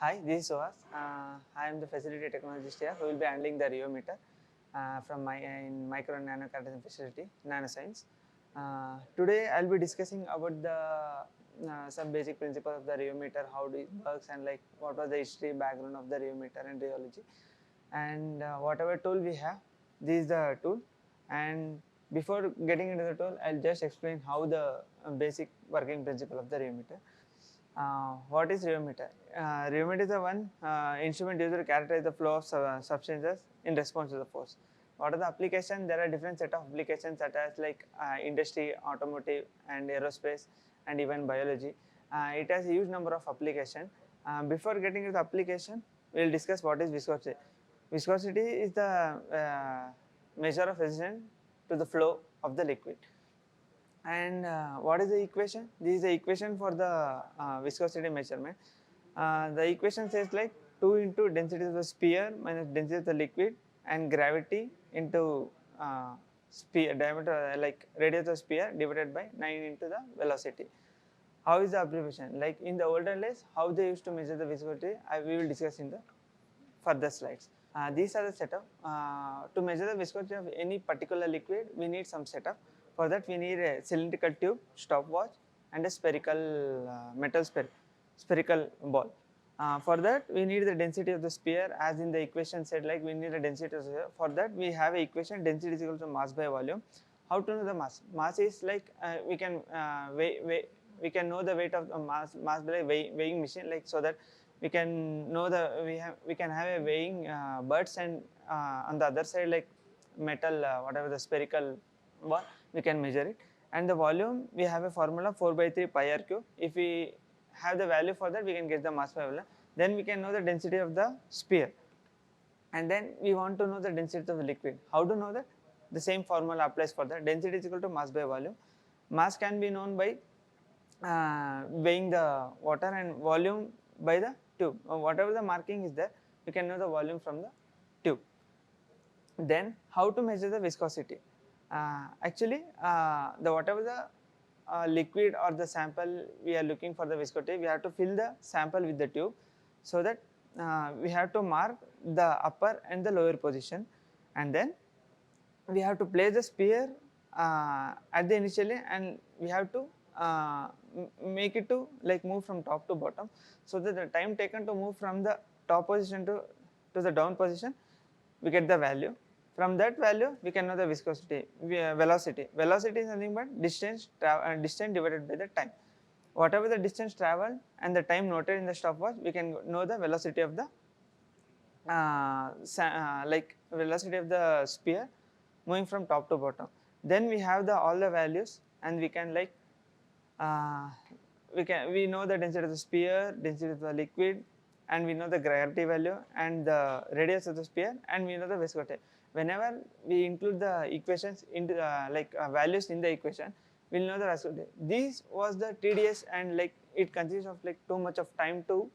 Hi, this is Sohas. I am the facility technologist here who will be handling the Rheometer from my in micro and nano characterization facility, nanoscience. Today I'll be discussing about the some basic principles of the Rheometer, how it works, and like what was the history background of the Rheometer and rheology, and whatever tool we have, this is the tool. And before getting into the tool, I'll just explain how the basic working principle of the Rheometer. What is Rheometer? Rheometer is the one instrument used to characterize the flow of substances in response to the force. What are the applications? There are different set of applications such as like industry, automotive, and aerospace, and even biology. It has a huge number of applications. Before getting into the application, we will discuss what is viscosity. Viscosity is the measure of resistance to the flow of the liquid. And what is the equation? This is the equation for the viscosity measurement. The equation says like 2 into density of the sphere minus density of the liquid and gravity into sphere diameter like radius of the sphere divided by 9 into the velocity. How is the abbreviation? Like in the older days, how they used to measure the viscosity, we will discuss in the further slides. These are the setup. To measure the viscosity of any particular liquid, we need some setup. For that, we need a cylindrical tube, stopwatch, and a spherical spherical ball. For that, we need the density of the sphere, as in the equation said, like we need a density of the sphere. For that, we have a equation density is equal to mass by volume. How to know the mass? Mass is like we can we can know the weight of the mass by weighing machine, like so that we can know we can have a weighing buds, and on the other side like metal whatever the spherical ball, we can measure it. And the volume, we have a formula 4 by 3 pi r cube. If we have the value for that, we can get the mass by volume. Then we can know the density of the sphere, and then we want to know the density of the liquid. How to know that? The same formula applies for that. Density is equal to mass by volume. Mass can be known by weighing the water, and volume by the tube. Whatever the marking is there, you can know the volume from the tube. Then how to measure the viscosity? Actually, the whatever the liquid or the sample we are looking for the viscosity, we have to fill the sample with the tube, so that we have to mark the upper and the lower position, and then we have to place the sphere at the initially, and we have to make it to like move from top to bottom, so that the time taken to move from the top position to the down position, we get the value. From that value, we can know the viscosity, velocity. Velocity is nothing but distance divided by the time. Whatever the distance traveled and the time noted in the stopwatch, we can know the velocity of the like velocity of the sphere moving from top to bottom. Then we have the all the values, and we can like we know the density of the sphere, density of the liquid, and we know the gravity value and the radius of the sphere, and we know the viscosity. Whenever we include the equations into values in the equation, we'll know the viscosity. This was the tedious, and like it consists of like too much of time to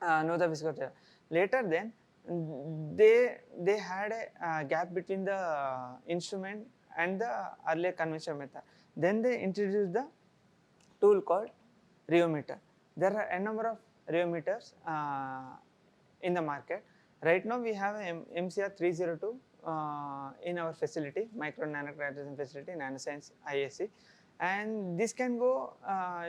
know the viscosity. Later then, they had a gap between the instrument and the earlier conventional method. Then they introduced the tool called Rheometer. There are a number of Rheometers in the market. Right now we have MCR 302 in our facility, micro nano characterization facility, nanoscience ISC, and this can go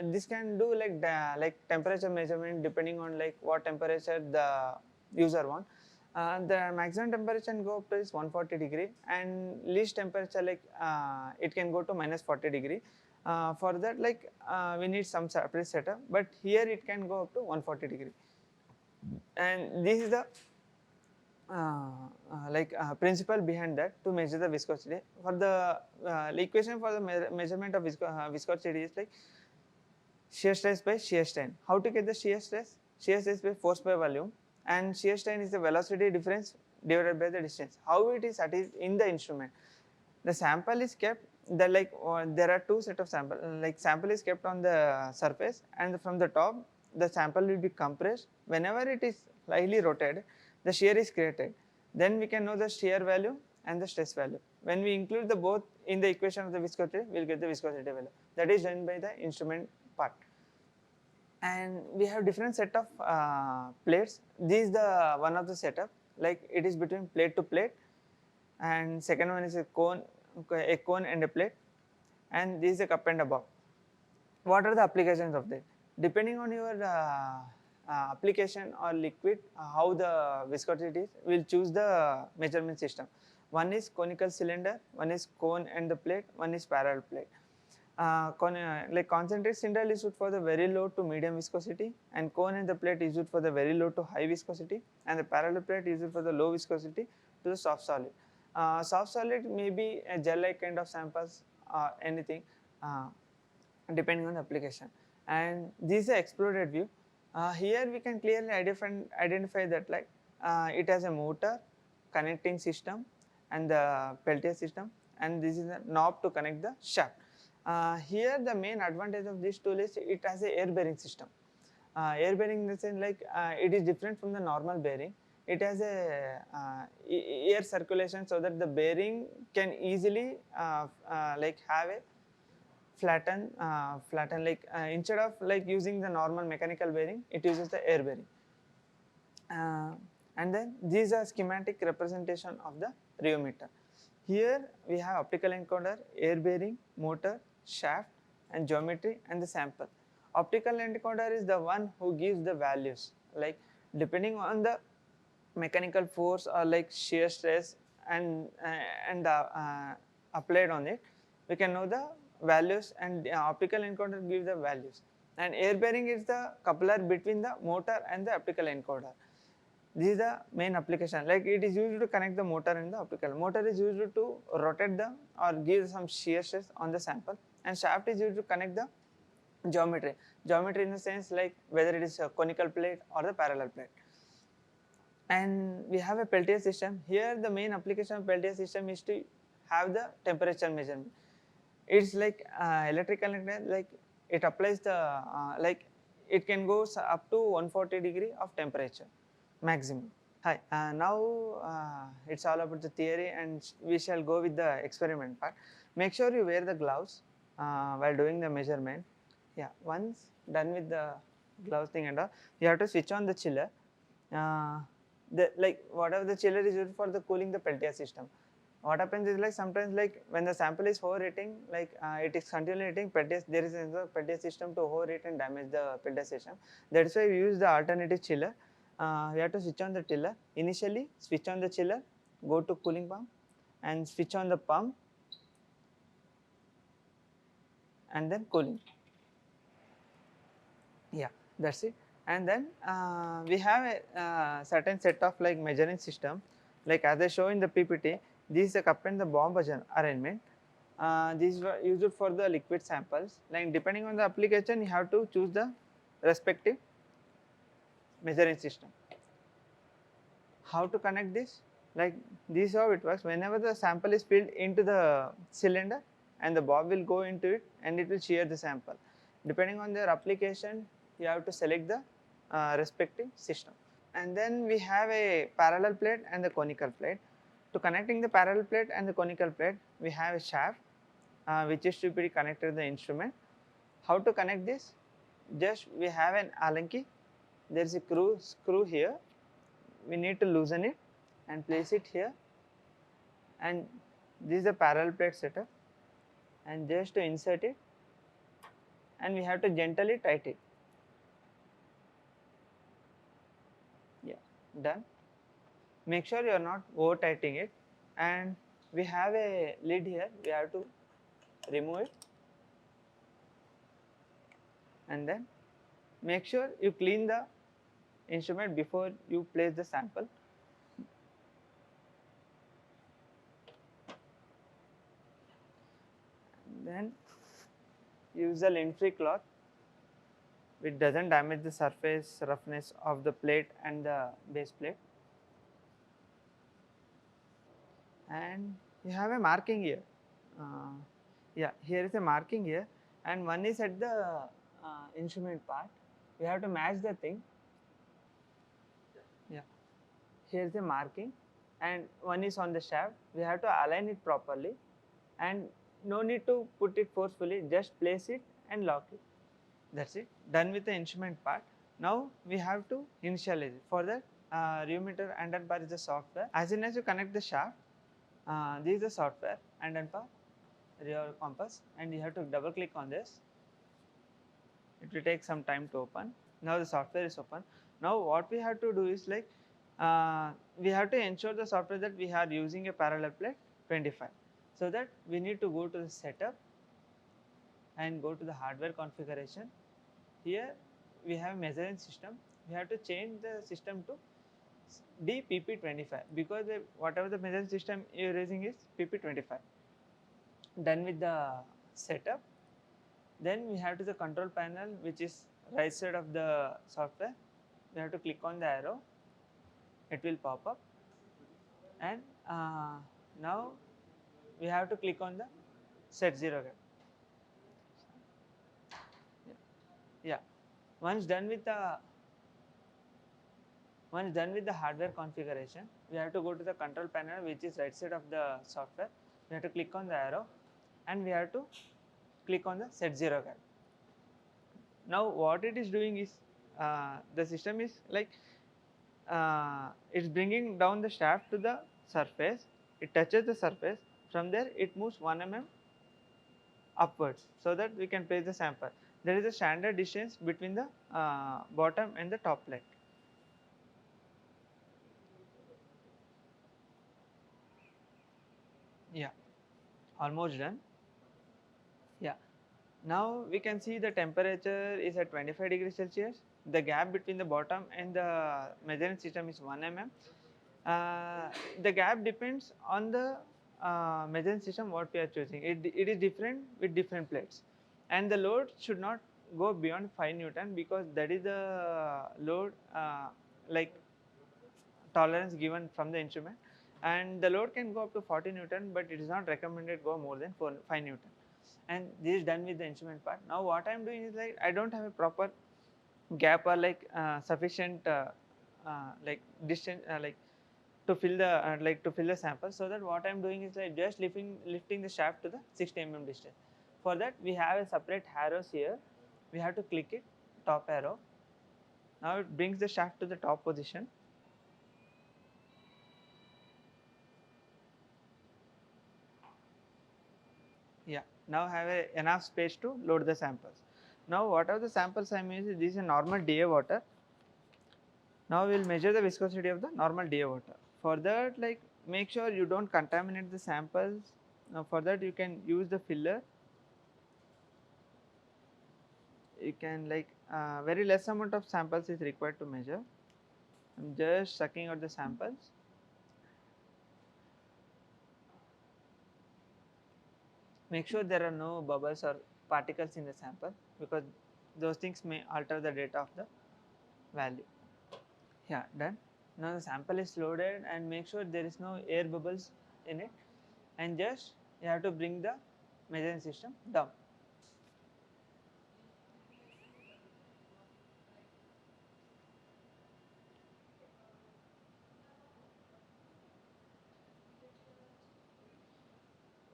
this can do like temperature measurement depending on like what temperature the user want. The maximum temperature can go up to is 140 degree, and least temperature like it can go to minus 40 degree. For that, like we need some separate setup, but here it can go up to 140 degree. And this is the principle behind that to measure the viscosity. For the equation for the measurement of viscosity is like shear stress by shear strain. How to get the shear stress? Shear stress by force by volume, and shear strain is the velocity difference divided by the distance. How it is in the instrument? The sample is kept, there are two set of sample, like sample is kept on the surface, and from the top the sample will be compressed. Whenever it is slightly rotated, the shear is created. Then we can know the shear value and the stress value. When we include the both in the equation of the viscosity, we will get the viscosity value. That is done by the instrument part. And we have different set of plates. This is the one of the setup, like it is between plate to plate, and second one is a cone and a plate, and this is a cup and a bob. What are the applications of that? Depending on your application or liquid, how the viscosity is, we'll choose the measurement system. One is conical cylinder, one is cone and the plate, one is parallel plate. Like concentric cylinder is used for the very low to medium viscosity, and cone and the plate is used for the very low to high viscosity, and the parallel plate is used for the low viscosity to the soft solid. Soft solid may be a gel-like kind of samples, anything. Depending on the application. And this is the exploded view. Here we can clearly identify that, like it has a motor, connecting system, and the Peltier system, and this is a knob to connect the shaft. Here the main advantage of this tool is it has a air bearing system. Air bearing in the sense, like it is different from the normal bearing. It has a air circulation, so that the bearing can easily like have a flatten, like instead of like using the normal mechanical bearing, it uses the air bearing. And then these are schematic representation of the rheometer. Here we have optical encoder, air bearing, motor, shaft, and geometry, and the sample. Optical encoder is the one who gives the values, like depending on the mechanical force or like shear stress and applied on it, we can know the values, and optical encoder gives the values. And air bearing is the coupler between the motor and the optical encoder. This is the main application, like it is used to connect the motor and the optical. Motor is used to rotate the or give some shear stress on the sample, and shaft is used to connect the geometry. Geometry in the sense, like whether it is a conical plate or the parallel plate. And we have a Peltier system. Here the main application of Peltier system is to have the temperature measurement. It's like electrical, like it applies the like it can go up to 140 degree of temperature maximum. Hi, now it's all about the theory, and we shall go with the experiment part. Make sure you wear the gloves while doing the measurement. Yeah, once done with the gloves thing and all, you have to switch on the chiller. Like whatever the chiller is used for the cooling the Peltier system. What happens is, like sometimes, like when the sample is overheating, like it is continually heating, Peltier, there is a Peltier system to overheat and damage the Peltier system. That is why we use the alternative chiller. We have to switch on the chiller. Initially, switch on the chiller, go to cooling pump, and switch on the pump, and then cooling. Yeah, that's it. And then we have a certain set of like measuring system, like as I show in the PPT. This is the cup and the bomb arrangement. These were used for the liquid samples. Like depending on the application, you have to choose the respective measuring system. How to connect this? Like this is how it works. Whenever the sample is filled into the cylinder, and the bob will go into it, and it will shear the sample. Depending on their application, you have to select the respective system. And then we have a parallel plate and the conical plate. To connecting the parallel plate and the conical plate, we have a shaft which is to be connected to the instrument. How to connect this? Just we have an Allen key. There is a screw here. We need to loosen it and place it here. And this is the parallel plate setup. And just to insert it, and we have to gently tighten it. Yeah, done. Make sure you are not over tightening it, and we have a lid here. We have to remove it, and then make sure you clean the instrument before you place the sample. Then use a lint-free cloth which doesn't damage the surface roughness of the plate and the base plate. And you have a marking here. Yeah, here is a marking here, and one is at the instrument part. We have to match the thing. Yeah, here is a marking, and one is on the shaft. We have to align it properly, and no need to put it forcefully. Just place it and lock it. That's it. Done with the instrument part. Now we have to initialize it. For that, Rheometer and bar is the software. As soon as you connect the shaft, this is the software and bar, your compass, and you have to double click on this. It will take some time to open. Now the software is open. Now what we have to do is like we have to ensure the software that we are using a parallel plate 25. So that we need to go to the setup and go to the hardware configuration. Here we have measuring system. We have to change the system to DPP25 because whatever the measuring system you are using is PP25. Done with the setup. Then we have to the control panel, which is right side of the software. We have to click on the arrow. It will pop up, and now we have to click on the set 0 gap. Yeah. Once done with the hardware configuration, we have to go to the control panel, which is right side of the software. We have to click on the arrow, and we have to click on the set 0 gap. Now what it is doing is the system is like it's bringing down the shaft to the surface. It touches the surface. From there it moves 1 mm upwards so that we can place the sample. There is a standard distance between the bottom and the top plate. Yeah, almost done. Yeah. Now we can see the temperature is at 25 degrees Celsius. The gap between the bottom and the measuring system is 1 mm. The gap depends on the measuring system what we are choosing. It is different with different plates, and the load should not go beyond 5 Newton because that is the load like tolerance given from the instrument, and the load can go up to 40 Newton, but it is not recommended go more than 5 Newton. And this is done with the instrument part. Now what I am doing is like I don't have a proper gap or like sufficient like distance like to fill the sample. So that what I am doing is like just lifting the shaft to the 60 mm distance. For that we have a separate arrows here. We have to click it, top arrow. Now it brings the shaft to the top position. Yeah, now have enough space to load the samples. Now what are the samples I am using? This is a normal DA water. Now we will measure the viscosity of the normal DA water. For that, like make sure you don't contaminate the samples. Now for that you can use the filler. You can like very less amount of samples is required to measure. I am just sucking out the samples. Make sure there are no bubbles or particles in the sample because those things may alter the data of the value. Yeah, done. Now the sample is loaded and make sure there is no air bubbles in it, and just you have to bring the measuring system down.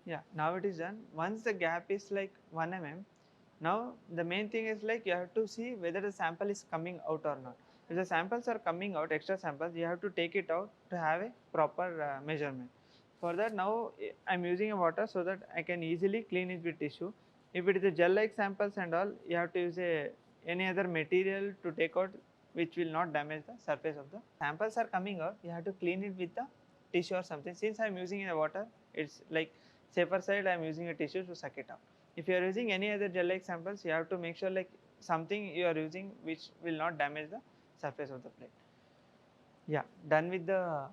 Yeah, now it is done. Once the gap is like 1 mm, now the main thing is like you have to see whether the sample is coming out or not. If the samples are coming out, extra samples, you have to take it out to have a proper measurement. For that now I am using a water so that I can easily clean it with tissue. If it is a gel like samples and all, you have to use any other material to take out which will not damage the surface of the samples are coming out. You have to clean it with the tissue or something. Since I am using a water, it's like safer side. I am using a tissue to suck it out. If you are using any other gel like samples, you have to make sure like something you are using which will not damage the surface of the plate. Yeah, done with the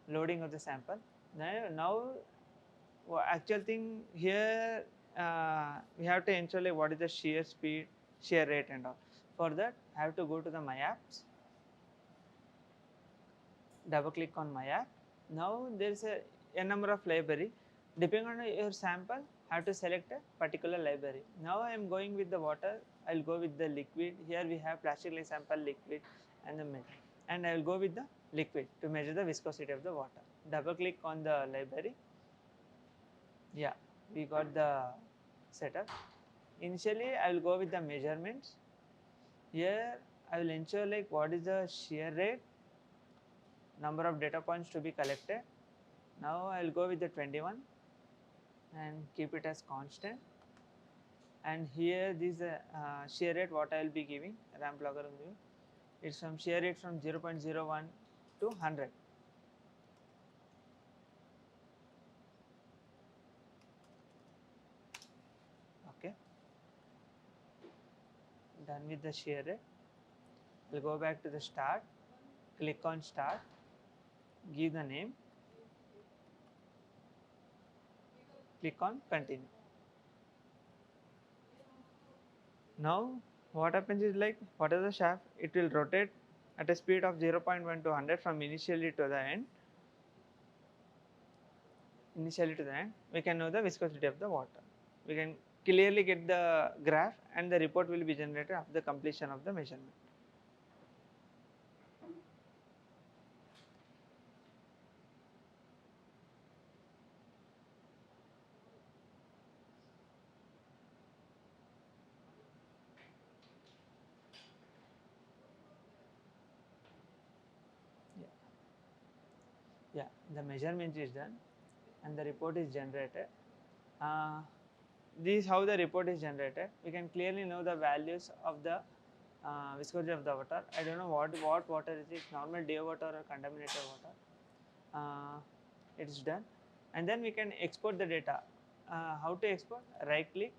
loading of the sample. Now actual thing here we have to ensure like what is the shear speed, shear rate and all. For that I have to go to the my apps, double click on my app. Now there is a number of library. Depending on your sample, have to select a particular library. Now I am going with the water. I will go with the liquid. Here we have plastic like sample, liquid, and the milk. And I will go with the liquid to measure the viscosity of the water. Double click on the library. Yeah, we got the setup. Initially, I will go with the measurements. Here I will ensure like what is the shear rate, number of data points to be collected. Now I will go with the 21 and keep it as constant. And here this shear rate what I will be giving ramp logarithm. It's from shear rate from 0.01 to 100. Okay, done with the shear rate. We'll go back to the start, click on start, give the name, click on continue. Now what happens is like what is the shaft, it will rotate at a speed of 0.1 to 100 from initially to the end. We can know the viscosity of the water. We can clearly get the graph and the report will be generated after the completion of the measurement. Yeah, yeah, the measurement is done and the report is generated. This is how the report is generated. We can clearly know the values of the viscosity of the water. I don't know what water is it, normal day water or contaminated water. It's done, and then we can export the data. How to export? Right click,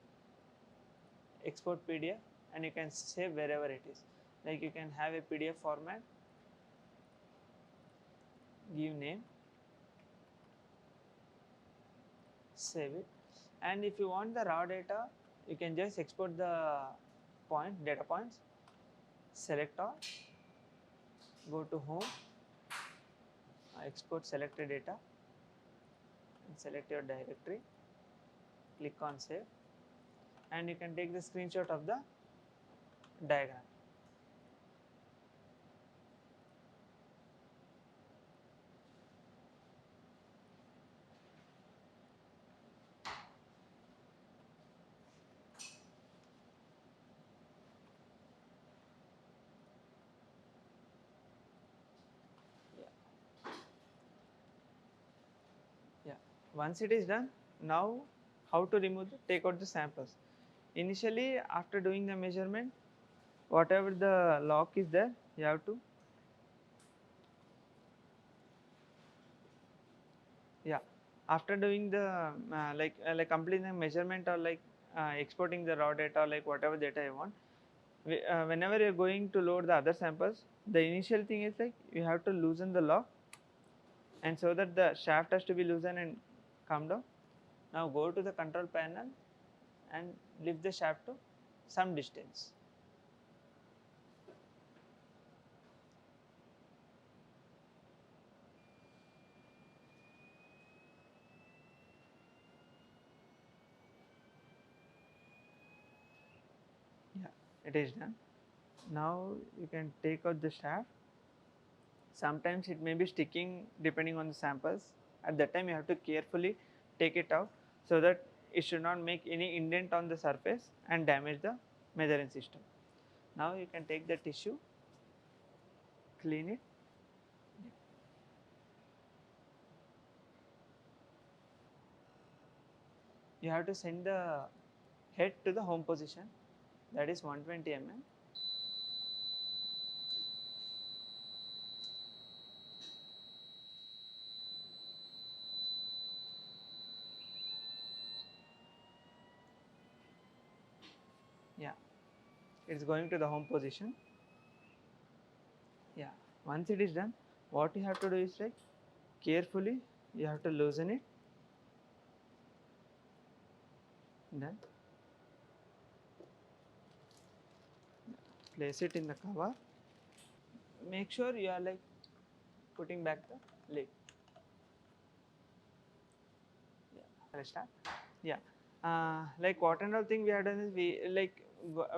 export PDF, and you can save wherever it is. Like you can have a PDF format, give name, save it, and if you want the raw data, you can just export the data points, select all, go to home, export selected data, and select your directory, click on save, and you can take the screenshot of the diagram. Yeah, once it is done, now how to take out the samples. Initially, after doing the measurement, whatever the lock is there, you have to, yeah, after doing the like completing the measurement or like exporting the raw data or like whatever data you want, whenever you're going to load the other samples, the initial thing is like you have to loosen the lock, and so that the shaft has to be loosened and come down. Now go to the control panel and lift the shaft to some distance. Yeah, it is done. Now you can take out the shaft. Sometimes it may be sticking depending on the samples. At that time you have to carefully take it out so that it should not make any indent on the surface and damage the measuring system. Now you can take the tissue, clean it. You have to send the head to the home position, that is 120 mm. Yeah, it's going to the home position. Yeah, once it is done, what you have to do is like carefully you have to loosen it. Then place it in the cover. Make sure you are like putting back the lid. Yeah, let's start. Yeah, like what and all thing we have done is we like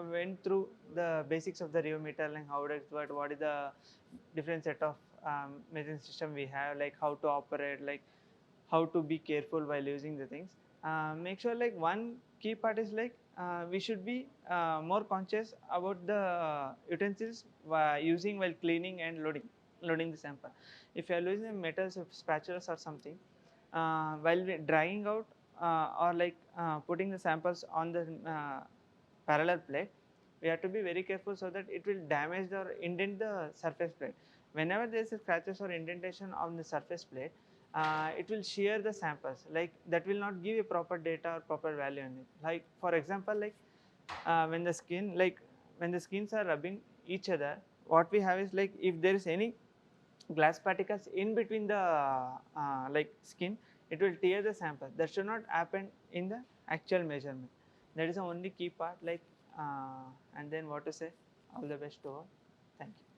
went through the basics of the Rheometer, like how does what is the different set of measuring system we have, like how to operate, like how to be careful while using the things. Make sure like one key part is like we should be more conscious about the utensils using while cleaning and loading the sample. If you are using metals, spatulas or something, while drying out or like putting the samples on the parallel plate, we have to be very careful so that it will damage or indent the surface plate. Whenever there is a scratches or indentation on the surface plate, it will shear the samples, like that will not give a proper data or proper value on it. Like for example, like when the skin, like when the skins are rubbing each other, what we have is like if there is any glass particles in between the like skin, it will tear the sample. That should not happen in the actual measurement. That is the only key part. Like and then what to say, all the best to all. Thank you.